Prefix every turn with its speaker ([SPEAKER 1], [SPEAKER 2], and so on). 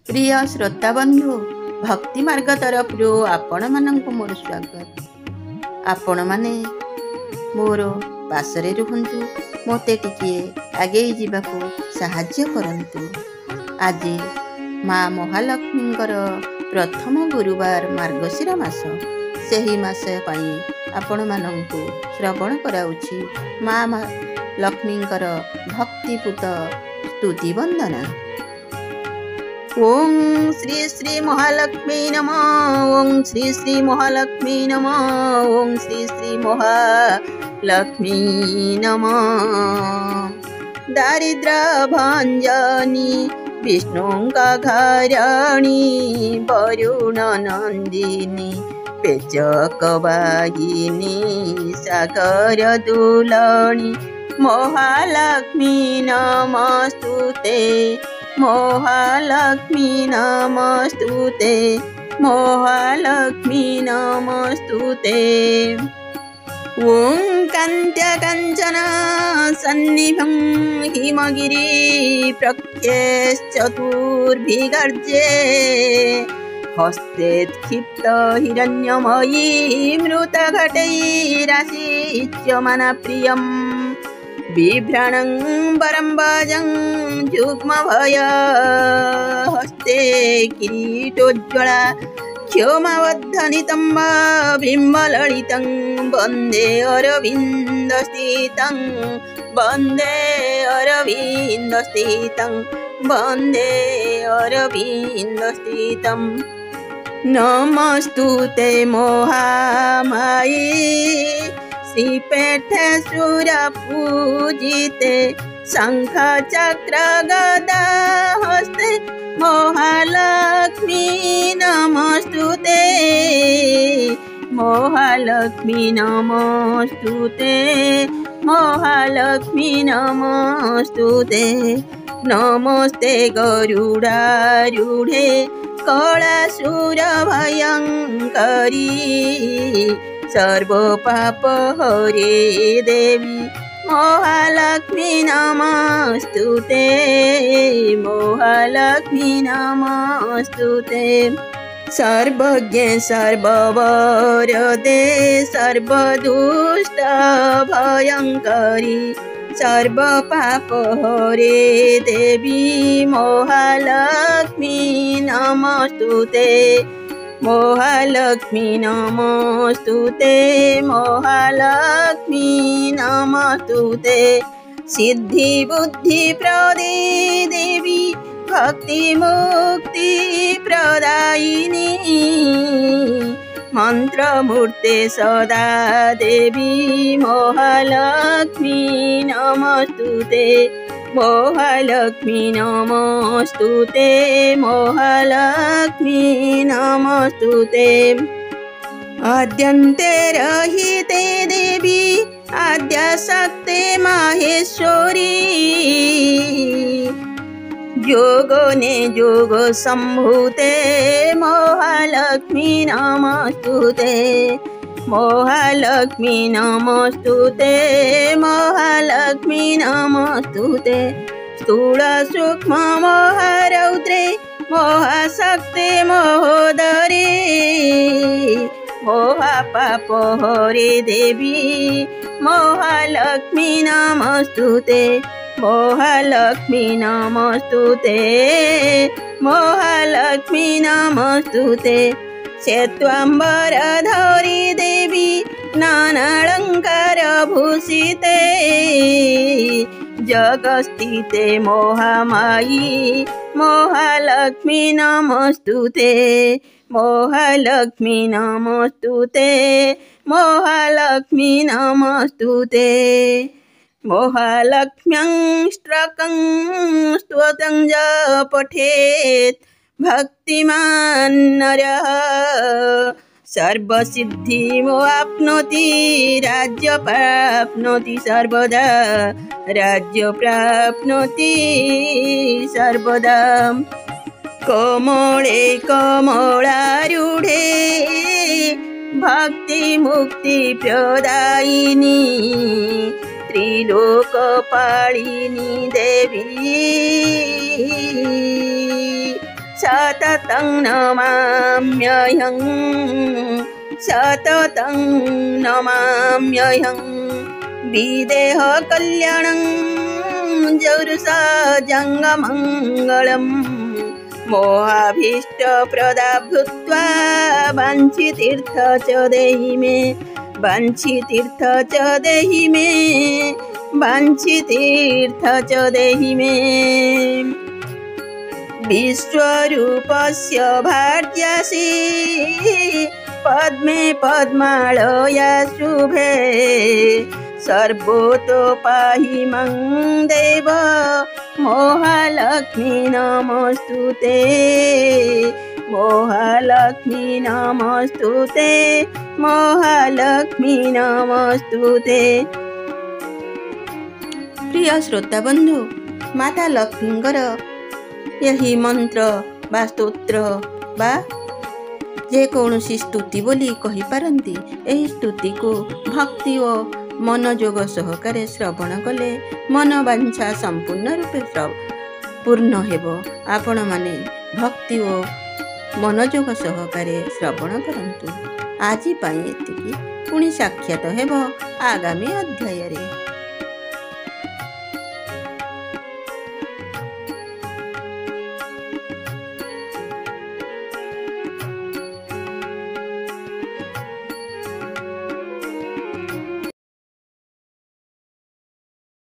[SPEAKER 1] प्रिय श्रोता बंधु भक्ति मार्ग तरफ आपण मानक मोर स्वागत। आपण माने मोर पासरे रुहंतु, मोते टिके आगे जीवाकू साहाय्य करंतु। आज माँ महालक्ष्मींकर प्रथम गुरुवार मार्गशीर मास, सही मास पाई आपण मानंकु श्रवण कराउछि माँ लक्ष्मींकर भक्तिपूत स्तुति वंदना। ओं श्री श्री महालक्ष्मी नमः। ओं श्री श्री महालक्ष्मी नमः। ओं श्री श्री महालक्ष्मी नमः। दारिद्र भंजनी विष्णुंका घराणी, वरुण नंदिनी पेचक वाहिनी, सागर दुलणी महालक्ष्मी नमस्तुते। महालक्ष्मी नमस्तुते। महालक्ष्मी नमस्तुते। ओं कान्त्या काञ्चन सन्निभं हिमगिरि प्रख्यश्चतुर्भिगर्जे, हस्ते क्षिप्त हिरण्यमयी मृतघटैराशिच्यमाना प्रियम्, बिभ्राणं वरं वाजं जुग्मभय, हस्ते किरीटोज्ज्वला क्षोमवद्धनितं बिम्बललितं, वन्दे अरविन्दस्थितं। वन्दे अरविन्दस्थितं। वन्दे अरविन्दस्थितं। नमस्तुते महामायी, श्रीपेठेश्वर पूजिते, शंख चक्र गदा हस्ते, महालक्ष्मी नमस्तुते। महालक्ष्मी नमस्तुते। महालक्ष्मी नमस्तुते। नमस्ते गरुडारूढे कलासुर भयंकरी, सर्वपाप हरे देवी महालक्ष्मी नमस्तुते। महालक्ष्मी नमस्तुते। सर्वज्ञे सर्ववरदे सर्वदुष्ट भयंकरी, सर्वपाप हरे देवी महालक्ष्मी नमस्तुते। महालक्ष्मी नमस्तुते। महालक्ष्मी नमस्तुते। सिद्धि बुद्धि प्रदे देवी भक्ति मुक्ति प्रदायिनी, मंत्रमूर्ते सदा देवी महालक्ष्मी नमस्तुते। महालक्ष्मी नमस्तुते। महालक्ष्मी नमस्तुते। आद्यन्ते रहिते देवी आद्यशक्ते माहेश्वरी, योगने योग संभूते महालक्ष्मी नमस्तुते। महालक्ष्मी नमस्तुते। महालक्ष्मी नमस्तुते। स्थूल सूक्ष्म महारौद्रे महाशक्ते महोदरे, महापाप हरे देवी महालक्ष्मी नमस्तुते। महालक्ष्मी नमस्तुते। महालक्ष्मी नमस्तुते। श्वेतांबरधरी देवी नानालंकार भूषिते, जगस्थिते महामायी महालक्ष्मी नमस्तुते। महालक्ष्मी नमस्तुते। महालक्ष्मी नमस्तुते। महालक्ष्म्यं स्तकं स्तोत्रं च पठेत् भक्तिमान् नरः, सर्वसिद्धिमवाप्नोति राज्य प्राप्नोति सर्वदा, राज्य प्राप्नोति सर्वदा। कमले कमलारूढे भक्ति मुक्ति प्रदायिनी, त्रिलोकपालिनी देवी सततं नमाम्यहं सततं नमाम्यहं विदेह कल्याणं जौरुषा जङ्गमङ्गलं मोहाभीष्टप्रदा भूत्वा वाञ्छितीर्थ च देहि मे वाञ्छितीर्थ च देहि मे वाञ्छितीर्थ च देहि मे विश्वरूपस्य भार्यासि पद्मे पद्मालया शुभे सर्वतो पाहि मं देव मोहलक्ष्मी नमोस्तुते मोहलक्ष्मी नमोस्तुते मोहलक्ष्मी नमोस्तुते। प्रिय श्रोता बंधु, माता लक्ष्मींकर यही मंत्र बा स्तोत्र बा जेकोसी स्तुति बोली कहि पारंती। एही स्तुति को भक्ति और मनोयोग सहकारे श्रवण कले मनोवांछा संपूर्ण रूपे पूर्ण हेबो। आपण माने भक्ति और मनोयोग सहकारे श्रवण करंतु। आजि पाई एतिकी, पुणी साक्षात हेबो आगामी अध्याय रे।